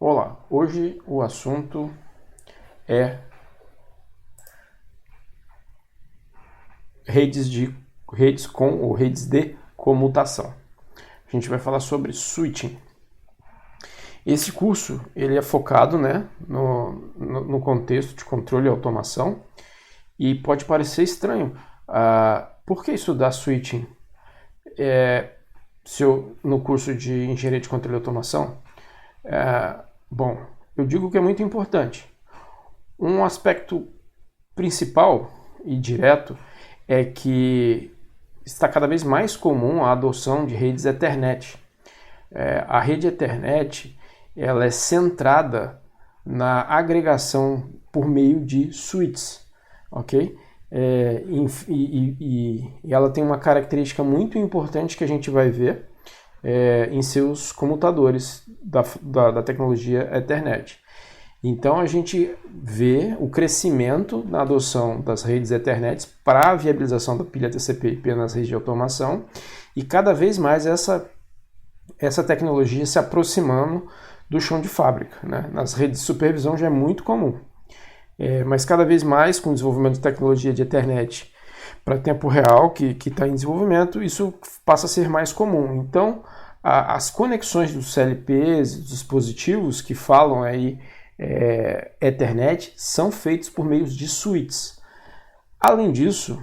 Olá, hoje o assunto é redes com ou redes de comutação. A gente vai falar sobre switching. Esse curso ele é focado no contexto de controle e automação e pode parecer estranho. Por que estudar switching no curso de engenharia de controle e automação? Bom, eu digo que é muito importante. Um aspecto principal e direto é que está cada vez mais comum a adoção de redes Ethernet. A rede Ethernet ela é centrada na agregação por meio de switches, ok? E ela tem uma característica muito importante que a gente vai ver em seus comutadores da tecnologia Ethernet. Então a gente vê o crescimento na adoção das redes Ethernet para a viabilização da pilha TCP/IP nas redes de automação e cada vez mais essa tecnologia se aproximando do chão de fábrica, né? Nas redes de supervisão já é muito comum, mas cada vez mais com o desenvolvimento de tecnologia de Ethernet para tempo real que está em desenvolvimento, isso passa a ser mais comum. Então as conexões dos CLPs, dos dispositivos que falam aí Ethernet são feitos por meio de switches. Além disso,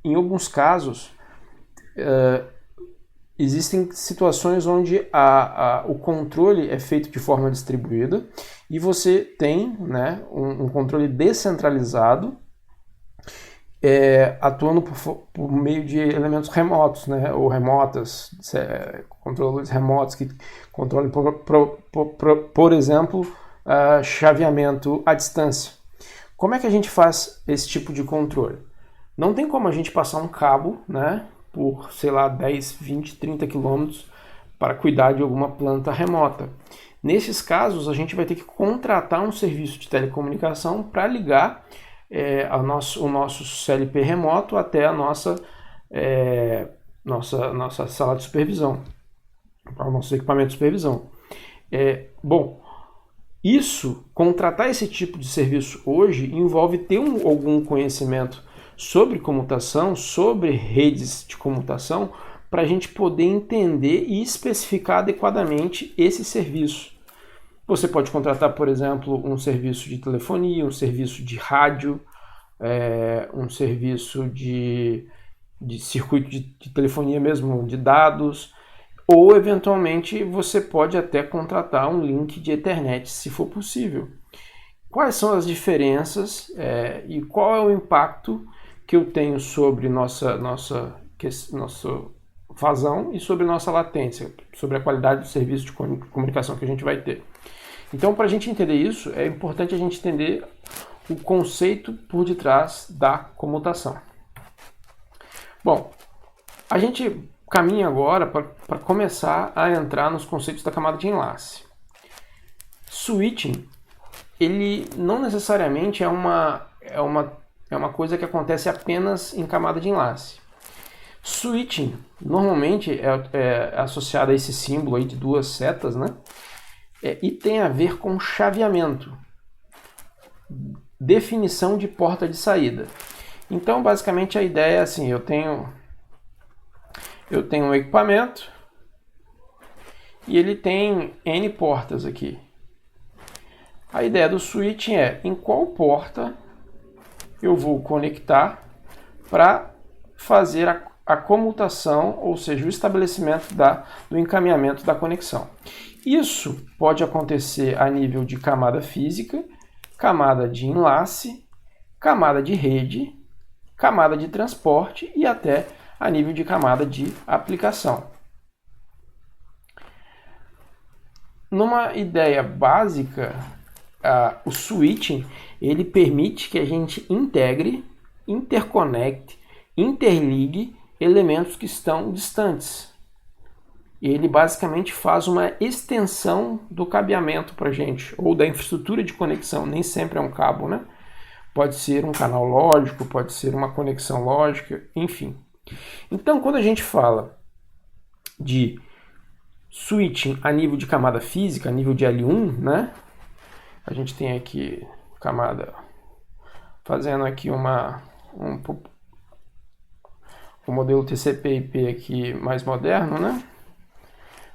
em alguns casos, existem situações onde o controle é feito de forma distribuída e você tem, né, um controle descentralizado atuando por meio de elementos remotos, né, ou remotas, controladores remotos que controlam, por exemplo, chaveamento à distância. Como é que a gente faz esse tipo de controle? Não tem como a gente passar um cabo, né, por, sei lá, 10, 20, 30 quilômetros para cuidar de alguma planta remota. Nesses casos, a gente vai ter que contratar um serviço de telecomunicação para ligar o nosso CLP remoto até a nossa sala de supervisão, para o nosso equipamento de supervisão. Contratar esse tipo de serviço hoje envolve ter algum conhecimento sobre comutação, sobre redes de comutação, para a gente poder entender e especificar adequadamente esse serviço. Você pode contratar, por exemplo, um serviço de telefonia, um serviço de rádio, um serviço de circuito de telefonia mesmo, de dados, ou eventualmente você pode até contratar um link de Ethernet, se for possível. Quais são as diferenças e qual é o impacto que eu tenho sobre nossa vazão e sobre nossa latência, sobre a qualidade do serviço de comunicação que a gente vai ter? Então, para a gente entender isso, é importante a gente entender o conceito por detrás da comutação. Bom, a gente caminha agora para começar a entrar nos conceitos da camada de enlace. Switching, ele não necessariamente é uma coisa que acontece apenas em camada de enlace. Switching normalmente é associado a esse símbolo aí de duas setas, né? E tem a ver com chaveamento, definição de porta de saída. Então, basicamente, a ideia é assim: eu tenho um equipamento e ele tem N portas aqui. A ideia do switching é em qual porta eu vou conectar para fazer a comutação, ou seja, o estabelecimento do encaminhamento da conexão. Isso pode acontecer a nível de camada física, camada de enlace, camada de rede, camada de transporte e até a nível de camada de aplicação. Numa ideia básica, o switching ele permite que a gente integre, interconecte, interligue elementos que estão distantes. Ele basicamente faz uma extensão do cabeamento para a gente, ou da infraestrutura de conexão, nem sempre é um cabo, né? Pode ser um canal lógico, pode ser uma conexão lógica, enfim. Então, quando a gente fala de switching a nível de camada física, a nível de L1, né? A gente tem aqui camada fazendo aqui um modelo TCP/IP aqui mais moderno, né?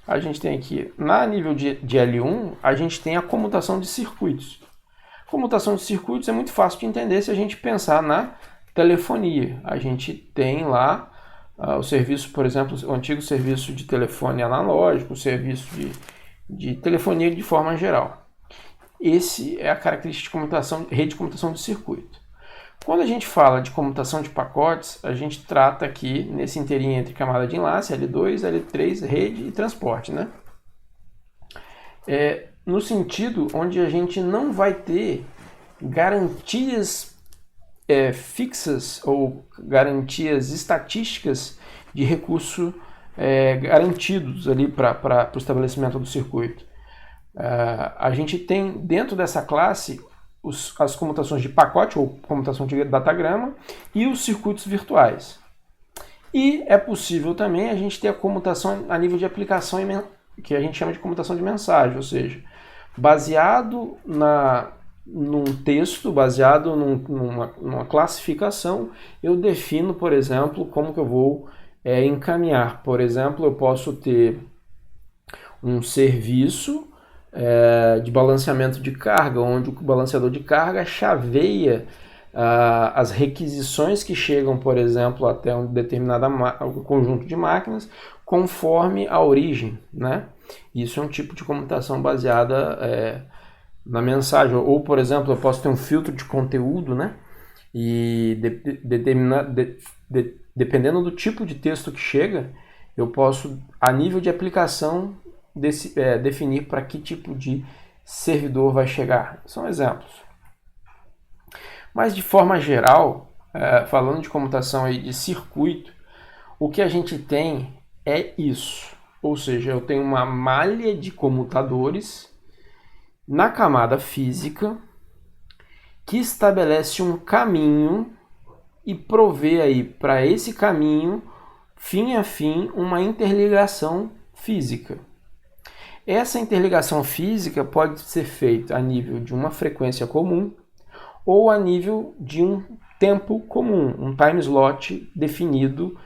A gente tem aqui, na nível de L1, a gente tem a comutação de circuitos. Comutação de circuitos é muito fácil de entender se a gente pensar na telefonia. A gente tem lá o serviço, por exemplo, o antigo serviço de telefone analógico, o serviço de telefonia de forma geral. Esse é a característica de comutação, rede de comutação de circuito. Quando a gente fala de comutação de pacotes, a gente trata aqui nesse inteirinho entre camada de enlace, L2, L3, rede e transporte, né? No sentido onde a gente não vai ter garantias fixas ou garantias estatísticas de recurso garantidos ali para o estabelecimento do circuito. A gente tem dentro dessa classe as comutações de pacote ou comutação de datagrama e os circuitos virtuais. E é possível também a gente ter a comutação a nível de aplicação, que a gente chama de comutação de mensagem, ou seja, baseado num texto, baseado numa classificação, eu defino, por exemplo, como que eu vou encaminhar. Por exemplo, eu posso ter um serviço de balanceamento de carga, onde o balanceador de carga chaveia as requisições que chegam, por exemplo, até um determinado conjunto de máquinas, conforme a origem, né? Isso é um tipo de comutação baseada na mensagem. Ou, por exemplo, eu posso ter um filtro de conteúdo, né? E dependendo do tipo de texto que chega, eu posso, a nível de aplicação, definir para que tipo de servidor vai chegar. São exemplos. Mas de forma geral, falando de comutação aí de circuito, o que a gente tem é isso. Ou seja, eu tenho uma malha de comutadores na camada física que estabelece um caminho e provê aí para esse caminho, fim a fim, uma interligação física. Essa interligação física pode ser feita a nível de uma frequência comum ou a nível de um tempo comum, um time slot definido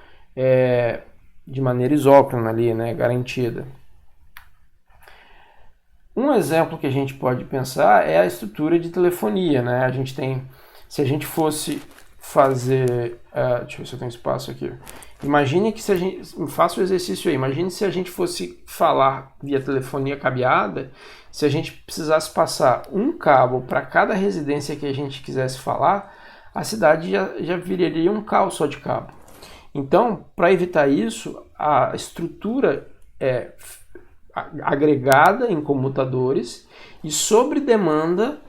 de maneira isócrona ali, né, garantida. Um exemplo que a gente pode pensar é a estrutura de telefonia, né? A gente tem, se a gente fosse fazer, deixa eu ver se eu tenho espaço aqui. Imagine que se a gente, faça o exercício aí, imagine se a gente fosse falar via telefonia cabeada, se a gente precisasse passar um cabo para cada residência que a gente quisesse falar, a cidade já viraria um caos só de cabo. Então, para evitar isso, a estrutura é agregada em comutadores e sobre demanda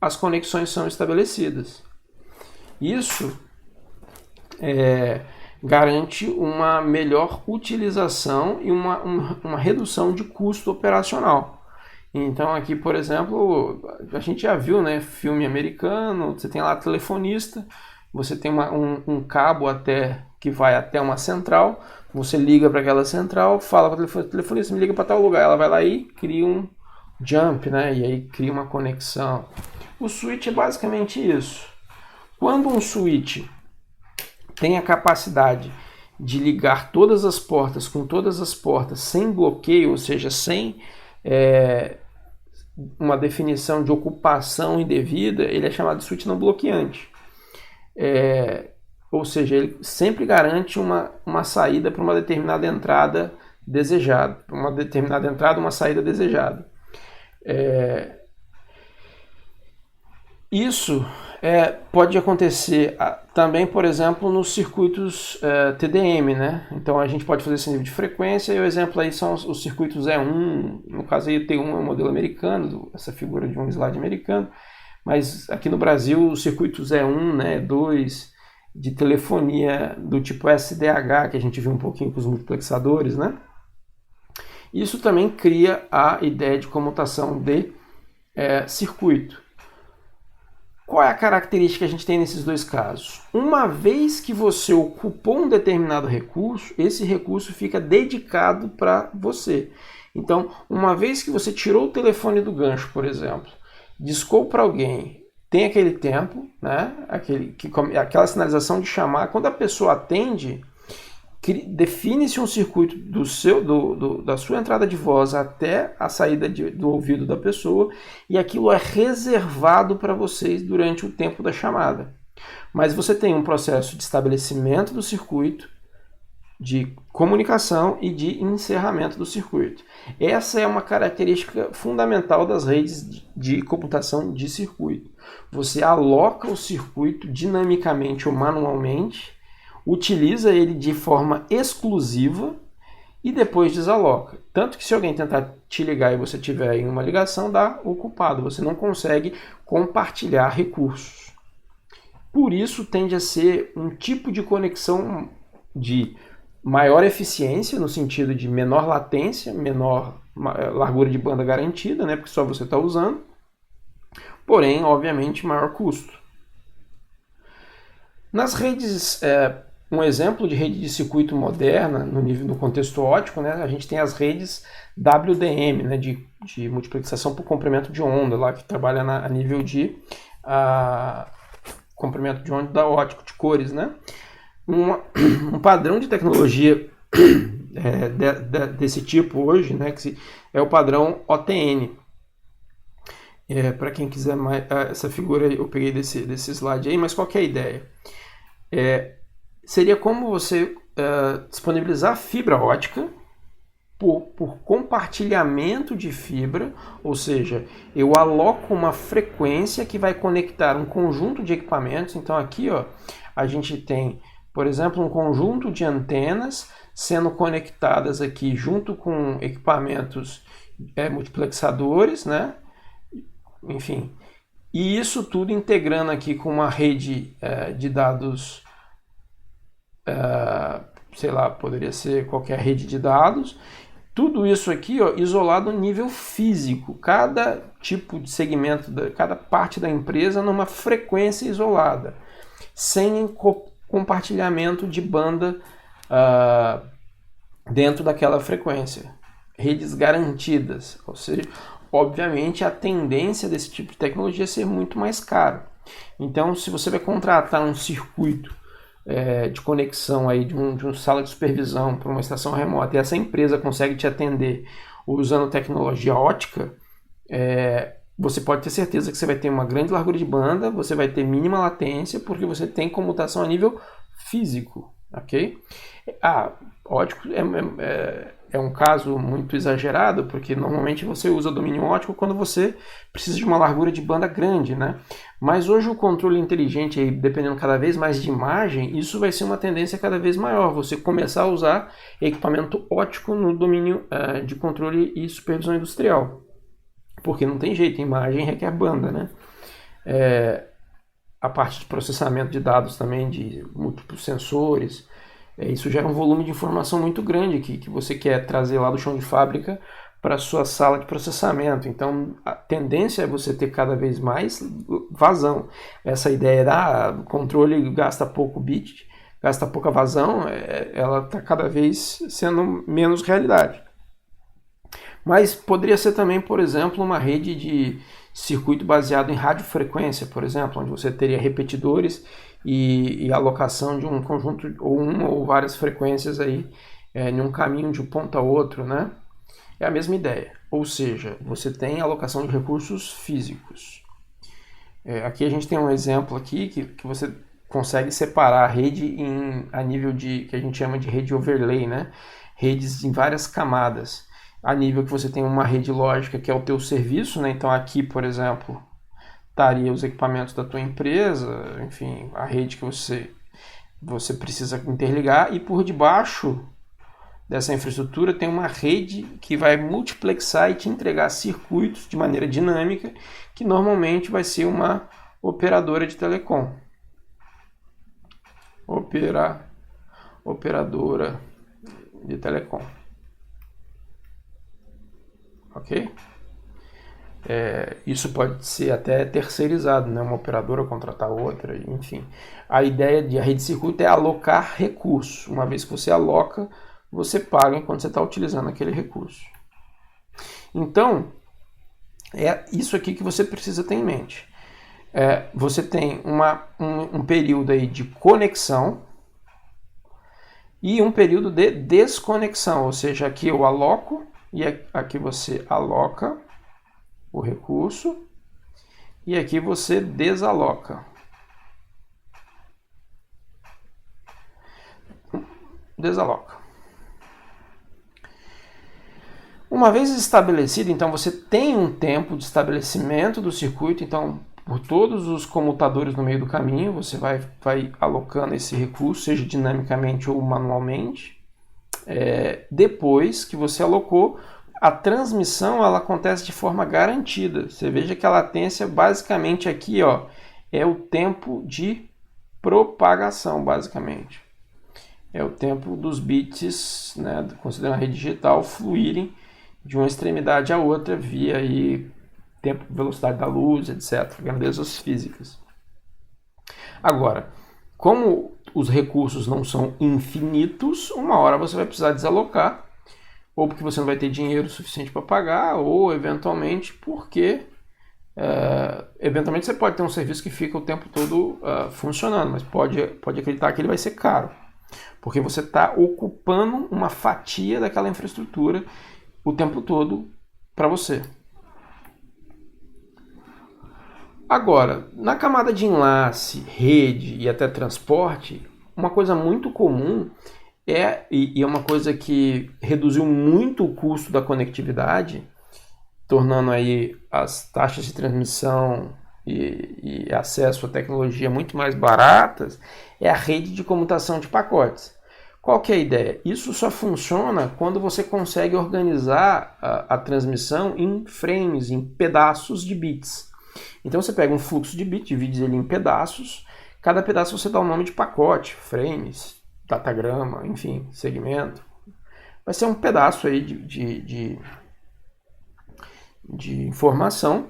as conexões são estabelecidas. Isso garante uma melhor utilização e uma redução de custo operacional. Então aqui, por exemplo, a gente já viu, né, filme americano, você tem lá telefonista, você tem um cabo que vai até uma central, você liga para aquela central, fala para o telefonista, me liga para tal lugar, ela vai lá e cria um jump, né, e aí cria uma conexão. O switch é basicamente isso. Quando um switch tem a capacidade de ligar todas as portas com todas as portas sem bloqueio, ou seja, sem uma definição de ocupação indevida, ele é chamado de switch não bloqueante. Ou seja, ele sempre garante uma saída para uma determinada entrada desejada, para uma determinada entrada, uma saída desejada. Isso pode acontecer também, por exemplo, nos circuitos TDM, né? Então a gente pode fazer esse nível de frequência e o exemplo aí são os circuitos E1, no caso aí o T1 é um modelo americano, essa figura de um slide americano, mas aqui no Brasil os circuitos E1, né, E2, de telefonia do tipo SDH, que a gente viu um pouquinho com os multiplexadores, né? Isso também cria a ideia de comutação de circuito. Qual é a característica que a gente tem nesses dois casos? Uma vez que você ocupou um determinado recurso, esse recurso fica dedicado para você. Então, uma vez que você tirou o telefone do gancho, por exemplo, discou para alguém, tem aquele tempo, né? Aquela sinalização de chamar, quando a pessoa atende, define-se um circuito da sua entrada de voz até a saída do ouvido da pessoa, e aquilo é reservado para vocês durante o tempo da chamada. Mas você tem um processo de estabelecimento do circuito, de comunicação e de encerramento do circuito. Essa é uma característica fundamental das redes de computação de circuito. Você aloca o circuito dinamicamente ou manualmente, utiliza ele de forma exclusiva e depois desaloca. Tanto que se alguém tentar te ligar e você tiver em uma ligação, dá ocupado. Você não consegue compartilhar recursos. Por isso tende a ser um tipo de conexão de maior eficiência, no sentido de menor latência, menor largura de banda garantida, né, porque só você está usando, porém, obviamente, maior custo. Nas redes, um exemplo de rede de circuito moderna, no contexto óptico, né, a gente tem as redes WDM, né, de multiplexação por comprimento de onda, lá que trabalha a nível de comprimento de onda óptico, de cores, né? Um padrão de tecnologia desse tipo hoje, né, que é o padrão OTN. Para quem quiser mais, essa figura eu peguei desse slide aí, mas qual que é a ideia? Seria como você disponibilizar fibra ótica por compartilhamento de fibra, ou seja, eu aloco uma frequência que vai conectar um conjunto de equipamentos. Então aqui, ó, a gente tem, por exemplo, um conjunto de antenas sendo conectadas aqui junto com equipamentos multiplexadores, né? Enfim, e isso tudo integrando aqui com uma rede de dados, sei lá, poderia ser qualquer rede de dados. Tudo isso aqui, ó, isolado no nível físico, cada tipo de segmento, cada parte da empresa numa frequência isolada, sem compartilhamento de banda dentro daquela frequência. Redes garantidas, ou seja, obviamente a tendência desse tipo de tecnologia é ser muito mais caro. Então, se você vai contratar um circuito de conexão aí de uma sala de supervisão para uma estação remota e essa empresa consegue te atender usando tecnologia ótica, você pode ter certeza que você vai ter uma grande largura de banda, você vai ter mínima latência, porque você tem comutação a nível físico, ok? Ótico é um caso muito exagerado, porque normalmente você usa domínio ótico quando você precisa de uma largura de banda grande, né? Mas hoje o controle inteligente, aí, dependendo cada vez mais de imagem, isso vai ser uma tendência cada vez maior, você começar a usar equipamento ótico no domínio de controle e supervisão industrial. Porque não tem jeito, imagem requer banda, né? A parte de processamento de dados também, de múltiplos sensores, isso gera um volume de informação muito grande que você quer trazer lá do chão de fábrica para a sua sala de processamento. Então, a tendência é você ter cada vez mais vazão. Essa ideia do controle gasta pouco bit, gasta pouca vazão, ela está cada vez sendo menos realidade. Mas poderia ser também, por exemplo, uma rede de circuito baseado em radiofrequência, por exemplo, onde você teria repetidores e alocação de um conjunto ou uma ou várias frequências aí em um caminho de um ponto a outro, né? É a mesma ideia, ou seja, você tem alocação de recursos físicos. Aqui a gente tem um exemplo aqui que você consegue separar a rede a nível que a gente chama de rede overlay, né? Redes em várias camadas. A nível que você tem uma rede lógica que é o teu serviço, né? Então aqui, por exemplo, estaria os equipamentos da tua empresa, enfim, a rede que você precisa interligar, e por debaixo dessa infraestrutura tem uma rede que vai multiplexar e te entregar circuitos de maneira dinâmica, que normalmente vai ser uma operadora de telecom. Operadora de telecom. Ok? Isso pode ser até terceirizado, né? Uma operadora contratar outra, enfim. A ideia de rede de circuito é alocar recursos. Uma vez que você aloca, você paga enquanto você está utilizando aquele recurso. Então, é isso aqui que você precisa ter em mente. Você tem um período aí de conexão e um período de desconexão, ou seja, aqui eu aloco e aqui você aloca o recurso e aqui você desaloca. Desaloca. Uma vez estabelecido, então você tem um tempo de estabelecimento do circuito, então por todos os comutadores no meio do caminho, você vai alocando esse recurso, seja dinamicamente ou manualmente. Depois que você alocou, a transmissão ela acontece de forma garantida. Você veja que a latência basicamente aqui é o tempo de propagação, basicamente. É o tempo dos bits, né, considerando a rede digital, fluírem de uma extremidade à outra via aí, tempo, velocidade da luz, etc., grandezas físicas. Agora, como os recursos não são infinitos, uma hora você vai precisar desalocar, ou porque você não vai ter dinheiro suficiente para pagar, ou eventualmente porque eventualmente você pode ter um serviço que fica o tempo todo funcionando, mas pode acreditar que ele vai ser caro, porque você está ocupando uma fatia daquela infraestrutura o tempo todo para você. Agora, na camada de enlace, rede e até transporte, uma coisa muito comum e é uma coisa que reduziu muito o custo da conectividade, tornando aí as taxas de transmissão e acesso à tecnologia muito mais baratas, é a rede de comutação de pacotes. Qual que é a ideia? Isso só funciona quando você consegue organizar a transmissão em frames, em pedaços de bits. Então você pega um fluxo de bits, divide ele em pedaços, cada pedaço você dá o nome de pacote, frames, datagrama, enfim, segmento. Vai ser um pedaço aí de informação.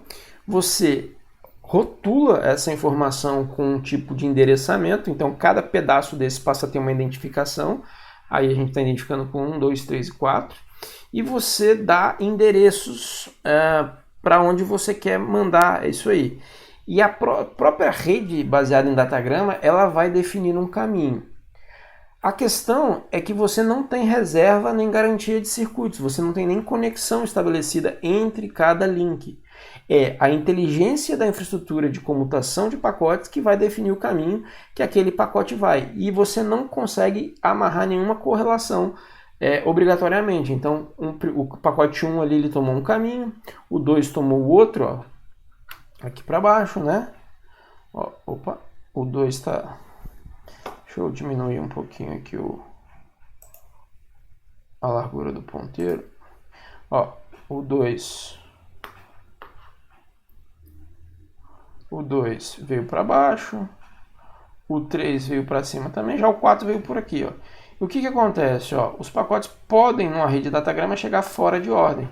Você rotula essa informação com um tipo de endereçamento, então cada pedaço desse passa a ter uma identificação, aí a gente está identificando com 1, 2, 3 e 4, e você dá endereços para onde você quer mandar isso aí. E a própria rede baseada em datagrama, ela vai definir um caminho. A questão é que você não tem reserva nem garantia de circuitos, você não tem nem conexão estabelecida entre cada link. É a inteligência da infraestrutura de comutação de pacotes que vai definir o caminho que aquele pacote vai. E você não consegue amarrar nenhuma correlação obrigatoriamente. Então, o pacote 1 ali ele tomou um caminho, o 2 tomou o outro, aqui para baixo, né? O 2 está... Deixa eu diminuir um pouquinho aqui a largura do ponteiro. O 2 veio para baixo, o 3 veio para cima também, já o 4 veio por aqui. E o que acontece? Os pacotes podem, numa rede de datagrama, chegar fora de ordem.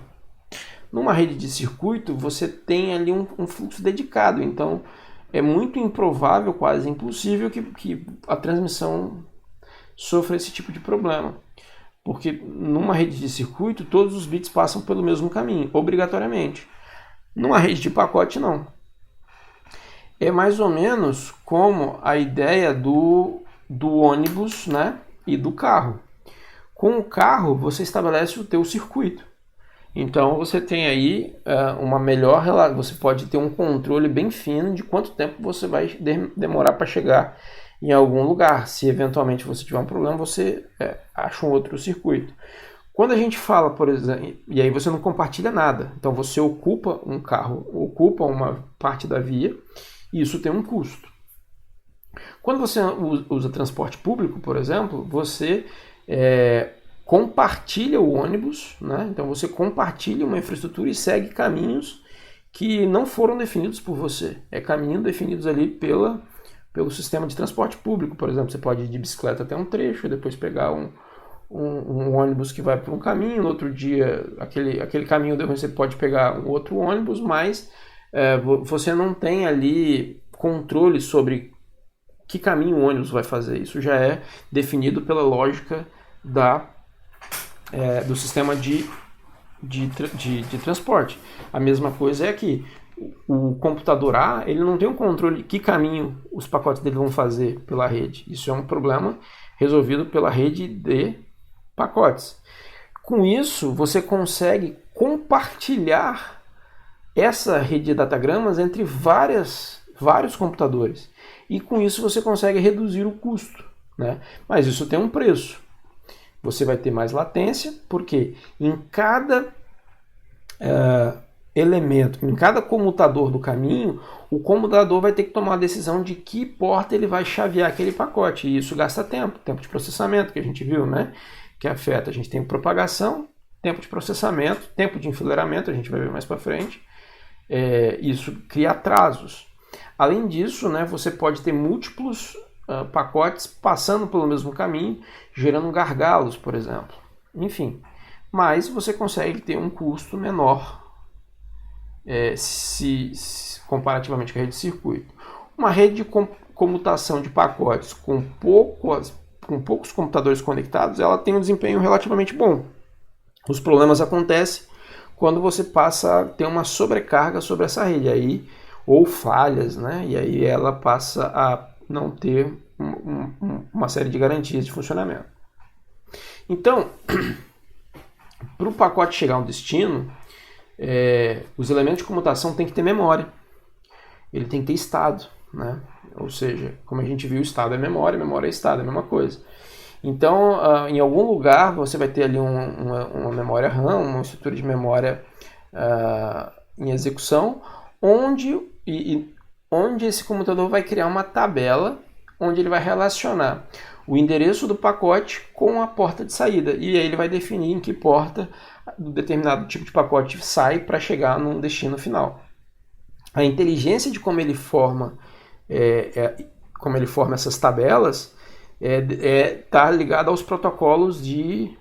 Numa rede de circuito, você tem ali um fluxo dedicado, então é muito improvável, quase impossível, que a transmissão sofra esse tipo de problema. Porque numa rede de circuito, todos os bits passam pelo mesmo caminho, obrigatoriamente. Numa rede de pacote, não. É mais ou menos como a ideia do ônibus, né, e do carro. Com o carro, você estabelece o teu circuito. Então você tem aí uma melhor relação, você pode ter um controle bem fino de quanto tempo você vai demorar para chegar em algum lugar. Se eventualmente você tiver um problema, você acha um outro circuito. Quando a gente fala, por exemplo, e aí você não compartilha nada, então você ocupa um carro, ocupa uma parte da via, e isso tem um custo. Quando você usa transporte público, por exemplo, você compartilha o ônibus, né? Então você compartilha uma infraestrutura e segue caminhos que não foram definidos por você. É caminho definidos ali pelo sistema de transporte público. Por exemplo, você pode ir de bicicleta até um trecho, depois pegar um ônibus que vai por um caminho, no outro dia aquele caminho você pode pegar um outro ônibus, mas você não tem ali controle sobre que caminho o ônibus vai fazer. Isso já é definido pela lógica do sistema de transporte. A mesma coisa é aqui. O computador A, ele não tem um controle de que caminho os pacotes dele vão fazer pela rede. Isso é um problema resolvido pela rede de pacotes. Com isso, você consegue compartilhar essa rede de datagramas entre vários computadores. E com isso você consegue reduzir o custo, né? Mas isso tem um preço. Você vai ter mais latência, porque em cada elemento, em cada comutador do caminho, o comutador vai ter que tomar a decisão de que porta ele vai chavear aquele pacote. E isso gasta tempo de processamento, que a gente viu, né? Que afeta. A gente tem propagação, tempo de processamento, tempo de enfileiramento, a gente vai ver mais para frente. Isso cria atrasos. Além disso, né, você pode ter múltiplos pacotes passando pelo mesmo caminho, gerando gargalos, por exemplo. Enfim, mas você consegue ter um custo menor comparativamente com a rede de circuito. Uma rede de comutação de pacotes com poucos computadores conectados, ela tem um desempenho relativamente bom. Os problemas acontecem quando você passa a ter uma sobrecarga sobre essa rede, ou falhas, né? E aí ela passa a não ter uma série de garantias de funcionamento. Então, para o pacote chegar a um destino, os elementos de comutação têm que ter memória. Ele tem que ter estado, né? Ou seja, como a gente viu, estado é memória é estado, é a mesma coisa. Então, em algum lugar você vai ter ali uma memória RAM, uma estrutura de memória em execução, onde esse computador vai criar uma tabela onde ele vai relacionar o endereço do pacote com a porta de saída. E aí ele vai definir em que porta determinado tipo de pacote sai para chegar num destino final. A inteligência de como ele forma essas tabelas está ligada aos protocolos de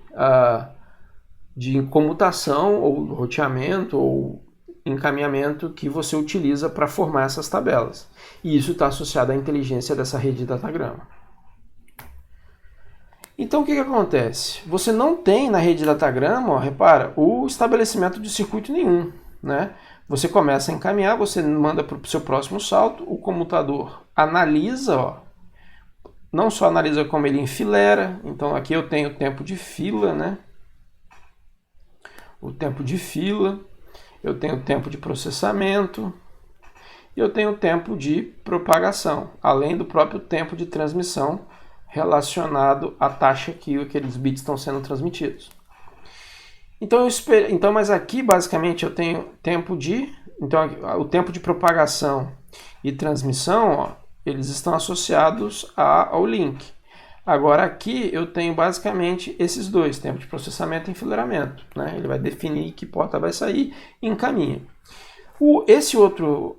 comutação ou roteamento ou encaminhamento que você utiliza para formar essas tabelas. E isso está associado à inteligência dessa rede de datagrama. Então o que acontece? Você não tem na rede de datagrama, repara, o estabelecimento de circuito nenhum, né? Você começa a encaminhar, você manda para o seu próximo salto, o comutador analisa, não só analisa como ele enfileira. Então aqui eu tenho o tempo de fila, né? O tempo de fila, eu tenho o tempo de processamento e eu tenho o tempo de propagação, além do próprio tempo de transmissão relacionado à taxa que aqueles bits estão sendo transmitidos. Então, mas aqui basicamente eu tenho o tempo de propagação e transmissão, eles estão associados ao link. Agora aqui eu tenho basicamente esses dois, tempo de processamento e enfileiramento, né? Ele vai definir que porta vai sair e encaminha. Esse outro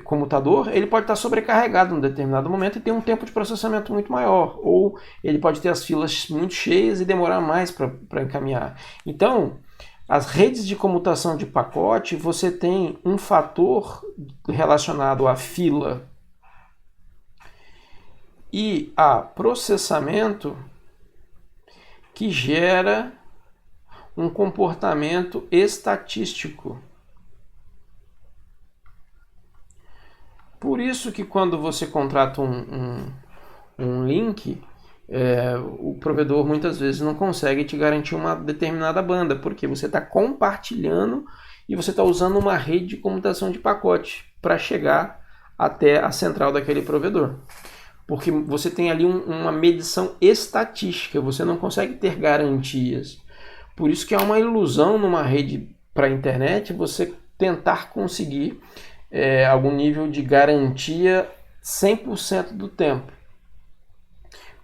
comutador, ele pode estar sobrecarregado em um determinado momento e ter um tempo de processamento muito maior, ou ele pode ter as filas muito cheias e demorar mais para encaminhar. Então, as redes de comutação de pacote, você tem um fator relacionado à fila e a processamento que gera um comportamento estatístico. Por isso que quando você contrata um link, o provedor muitas vezes não consegue te garantir uma determinada banda, porque você está compartilhando e você está usando uma rede de comutação de pacote para chegar até a central daquele provedor. Porque você tem ali uma medição estatística, você não consegue ter garantias. Por isso que é uma ilusão numa rede para a internet você tentar conseguir algum nível de garantia 100% do tempo,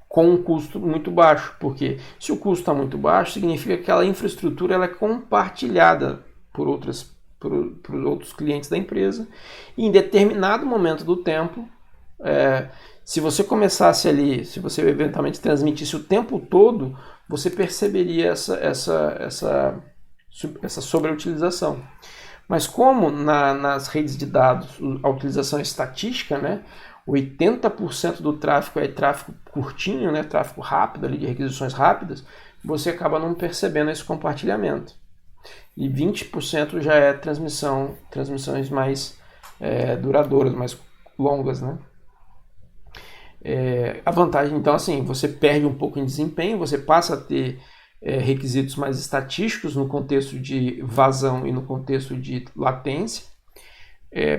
com um custo muito baixo, porque se o custo está muito baixo, significa que aquela infraestrutura ela é compartilhada por outros clientes da empresa, e em determinado momento do tempo, Se você começasse ali, se você eventualmente transmitisse o tempo todo, você perceberia essa sobreutilização. Mas como nas redes de dados a utilização é estatística, né, 80% do tráfego é tráfego curtinho, né, tráfego rápido, ali, de requisições rápidas, você acaba não percebendo esse compartilhamento. E 20% já é transmissões mais duradouras, mais longas, né? A vantagem, então, assim, você perde um pouco em desempenho, você passa a ter requisitos mais estatísticos no contexto de vazão e no contexto de latência,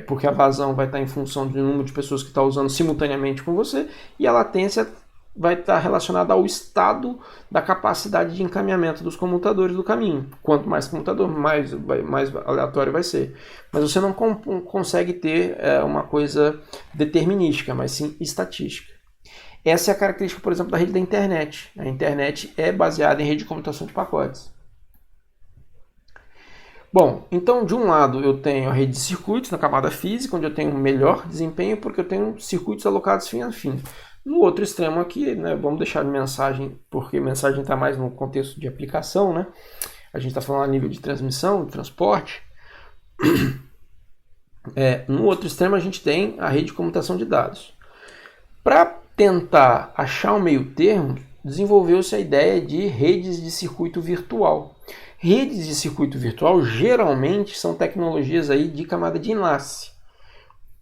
porque a vazão vai estar em função do número de pessoas que estão usando simultaneamente com você, e a latência vai estar relacionada ao estado da capacidade de encaminhamento dos comutadores do caminho. Quanto mais comutador, mais aleatório vai ser. Mas você não consegue ter uma coisa determinística, mas sim estatística. Essa é a característica, por exemplo, da rede da internet. A internet é baseada em rede de computação de pacotes. Bom, então de um lado eu tenho a rede de circuitos na camada física, onde eu tenho um melhor desempenho porque eu tenho circuitos alocados fim a fim. No outro extremo aqui, né, vamos deixar de mensagem, porque mensagem está mais no contexto de aplicação, né? A gente está falando a nível de transmissão, de transporte. No outro extremo a gente tem a rede de computação de dados. Para tentar achar um meio termo, desenvolveu-se a ideia de redes de circuito virtual. Redes de circuito virtual geralmente são tecnologias aí de camada de enlace.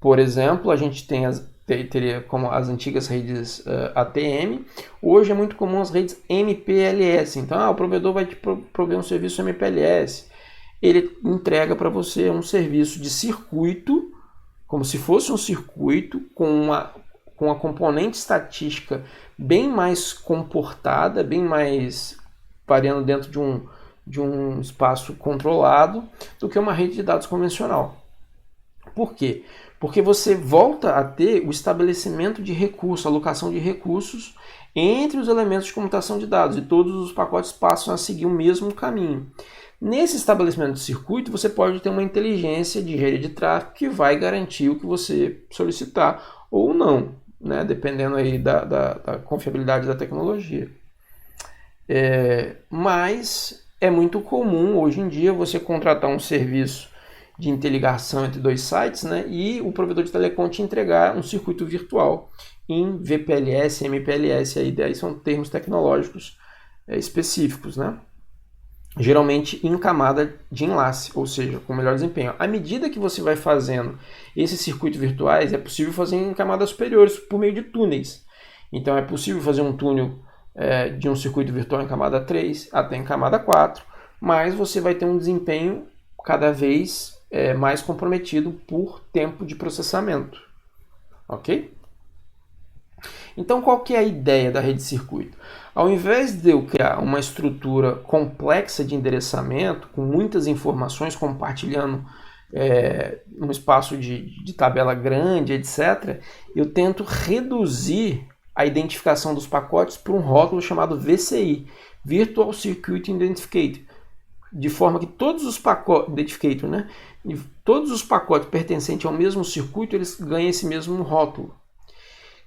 Por exemplo, a gente teria como as antigas redes ATM. Hoje é muito comum as redes MPLS. Então, o provedor vai te prover um serviço MPLS. Ele entrega para você um serviço de circuito, como se fosse um circuito com uma componente estatística bem mais comportada, bem mais variando dentro de um espaço controlado do que uma rede de dados convencional. Por quê? Porque você volta a ter o estabelecimento de recursos, alocação de recursos entre os elementos de computação de dados e todos os pacotes passam a seguir o mesmo caminho. Nesse estabelecimento de circuito, você pode ter uma inteligência de engenharia de tráfego que vai garantir o que você solicitar ou não, né? Dependendo aí da confiabilidade da tecnologia. Mas é muito comum hoje em dia você contratar um serviço de interligação entre dois sites, né, e o provedor de telecom te entregar um circuito virtual em VPLS, MPLS, aí são termos tecnológicos específicos, né? Geralmente em camada de enlace, ou seja, com melhor desempenho. À medida que você vai fazendo esses circuitos virtuais, é possível fazer em camadas superiores por meio de túneis. Então é possível fazer um túnel de um circuito virtual em camada 3 até em camada 4, mas você vai ter um desempenho cada vez mais comprometido por tempo de processamento. Ok? Então, qual que é a ideia da rede de circuito? Ao invés de eu criar uma estrutura complexa de endereçamento, com muitas informações compartilhando um espaço de tabela grande, etc., eu tento reduzir a identificação dos pacotes para um rótulo chamado VCI, Virtual Circuit Identificator, de forma que todos os pacotes Identificator, né? Todos os pacotes pertencentes ao mesmo circuito, eles ganham esse mesmo rótulo.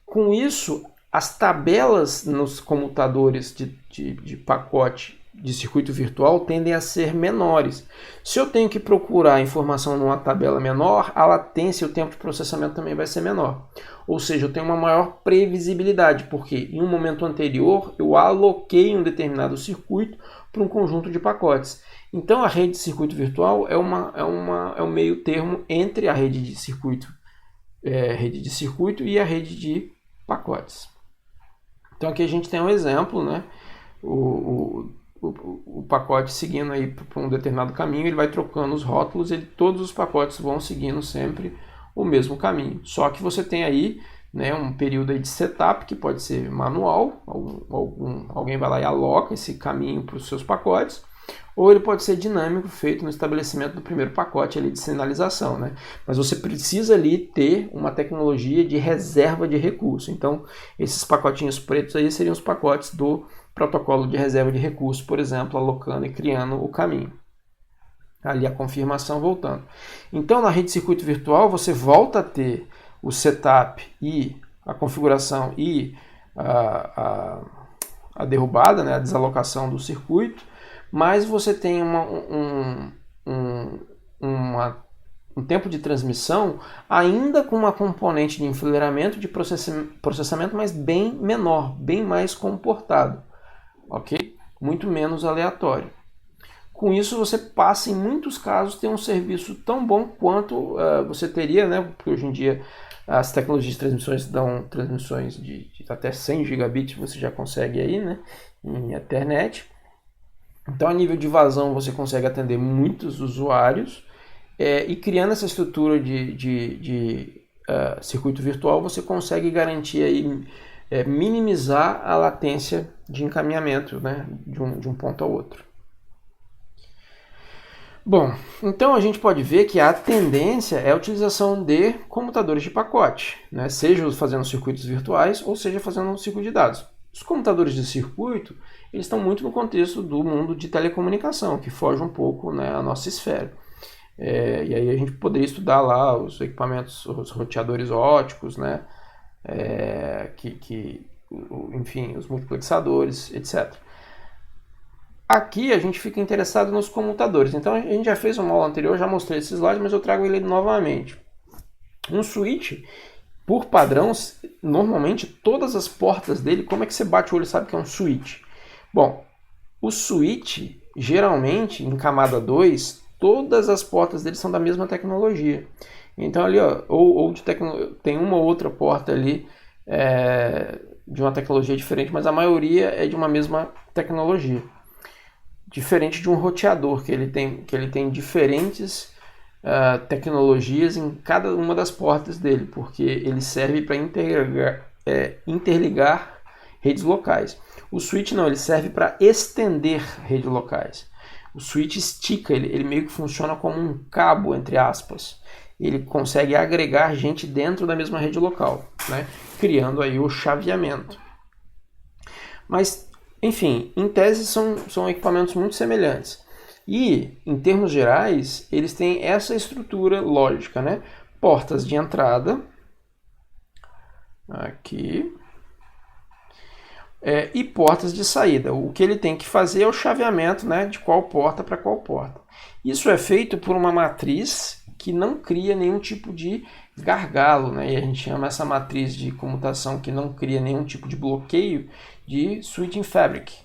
Com isso, as tabelas nos comutadores de pacote de circuito virtual tendem a ser menores. Se eu tenho que procurar informação numa tabela menor, a latência e o tempo de processamento também vai ser menor. Ou seja, eu tenho uma maior previsibilidade, porque em um momento anterior eu aloquei um determinado circuito para um conjunto de pacotes. Então a rede de circuito virtual é um meio termo entre a rede de circuito e a rede de pacotes. Então aqui a gente tem um exemplo, né? O pacote seguindo aí para um determinado caminho, ele vai trocando os rótulos, todos os pacotes vão seguindo sempre o mesmo caminho. Só que você tem aí, né, um período aí de setup que pode ser manual, alguém vai lá e aloca esse caminho para os seus pacotes, ou ele pode ser dinâmico, feito no estabelecimento do primeiro pacote ali de sinalização, né? Mas você precisa ali ter uma tecnologia de reserva de recurso. Então, esses pacotinhos pretos aí seriam os pacotes do protocolo de reserva de recurso, por exemplo, alocando e criando o caminho. Ali a confirmação voltando. Então, na rede de circuito virtual, você volta a ter o setup e a configuração e a derrubada, né, a desalocação do circuito, mas você tem um tempo de transmissão ainda com uma componente de enfileiramento de processamento, mas bem menor, bem mais comportado, ok? Muito menos aleatório. Com isso você passa em muitos casos a ter um serviço tão bom quanto você teria, né? Porque hoje em dia as tecnologias de transmissões dão transmissões de até 100 gigabits, você já consegue aí, né? Em Ethernet. Então a nível de vazão você consegue atender muitos usuários. E criando essa estrutura de circuito virtual, você consegue garantir aí, minimizar a latência de encaminhamento, né, de um ponto ao outro. Bom, então a gente pode ver que a tendência é a utilização de computadores de pacote, né, seja fazendo circuitos virtuais ou seja fazendo um circuito de dados. Os computadores de circuito, eles estão muito no contexto do mundo de telecomunicação, que foge um pouco, né, à nossa esfera. E aí a gente poderia estudar lá os equipamentos, os roteadores óticos, né? Enfim, os multiplexadores, etc. Aqui a gente fica interessado nos comutadores. Então a gente já fez uma aula anterior, já mostrei esse slide, mas eu trago ele novamente. Um switch, por padrão, normalmente todas as portas dele, como é que você bate o olho e sabe que é um switch? Bom, o switch, geralmente, em camada 2, todas as portas dele são da mesma tecnologia. Então ali, ó, tem uma ou outra porta ali de uma tecnologia diferente, mas a maioria é de uma mesma tecnologia. Diferente de um roteador, que ele tem diferentes tecnologias em cada uma das portas dele, porque ele serve para interligar redes locais. O switch não, ele serve para estender redes locais. O switch estica, ele meio que funciona como um cabo, entre aspas. Ele consegue agregar gente dentro da mesma rede local, né? Criando aí o chaveamento. Mas, enfim, em tese são equipamentos muito semelhantes. E, em termos gerais, eles têm essa estrutura lógica, né? Portas de entrada, aqui, e portas de saída. O que ele tem que fazer é o chaveamento, né, de qual porta para qual porta. Isso é feito por uma matriz que não cria nenhum tipo de gargalo, né? E a gente chama essa matriz de comutação que não cria nenhum tipo de bloqueio de switching fabric.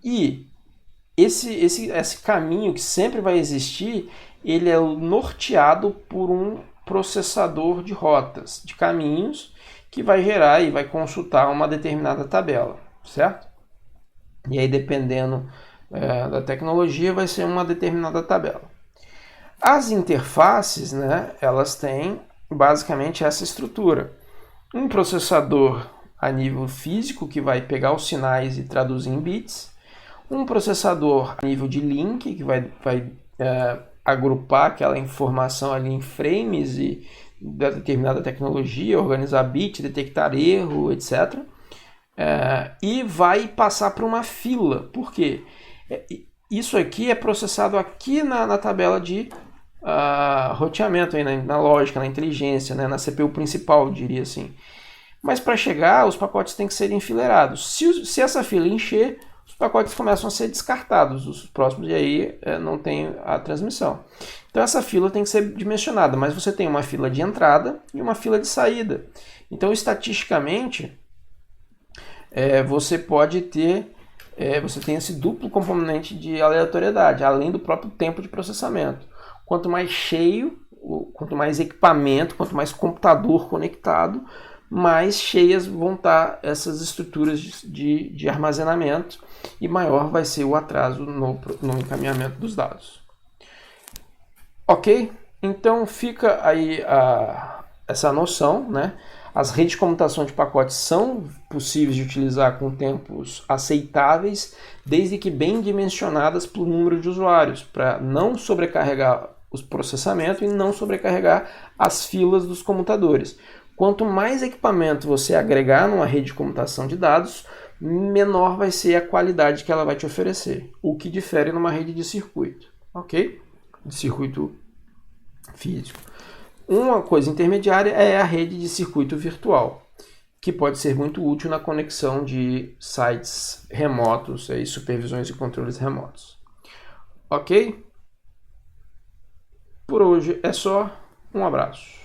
E esse caminho que sempre vai existir, ele é norteado por um processador de rotas, de caminhos, que vai gerar e vai consultar uma determinada tabela, certo? E aí, dependendo da tecnologia, vai ser uma determinada tabela. As interfaces, né, elas têm basicamente essa estrutura. Um processador a nível físico, que vai pegar os sinais e traduzir em bits. Um processador a nível de link, que vai agrupar aquela informação ali em frames e da determinada tecnologia, organizar bit, detectar erro, etc. E vai passar para uma fila. Por quê? Isso aqui é processado aqui na tabela de roteamento, aí, na lógica, na inteligência, né, na CPU principal, diria assim. Mas para chegar, os pacotes têm que ser enfileirados. Se essa fila encher, os pacotes começam a ser descartados, os próximos, e aí não tem a transmissão. Então essa fila tem que ser dimensionada, mas você tem uma fila de entrada e uma fila de saída. Então, estatisticamente, você pode ter, você tem esse duplo componente de aleatoriedade, além do próprio tempo de processamento. Quanto mais cheio, quanto mais equipamento, quanto mais computador conectado, mais cheias vão estar essas estruturas de armazenamento e maior vai ser o atraso no encaminhamento dos dados. Ok? Então fica aí essa noção, né? As redes de comutação de pacotes são possíveis de utilizar com tempos aceitáveis, desde que bem dimensionadas para o número de usuários, para não sobrecarregar o processamento e não sobrecarregar as filas dos comutadores. Quanto mais equipamento você agregar numa rede de computação de dados, menor vai ser a qualidade que ela vai te oferecer, o que difere numa rede de circuito, ok? De circuito físico. Uma coisa intermediária é a rede de circuito virtual, que pode ser muito útil na conexão de sites remotos, aí, supervisões e controles remotos. Ok? Por hoje é só. Um abraço.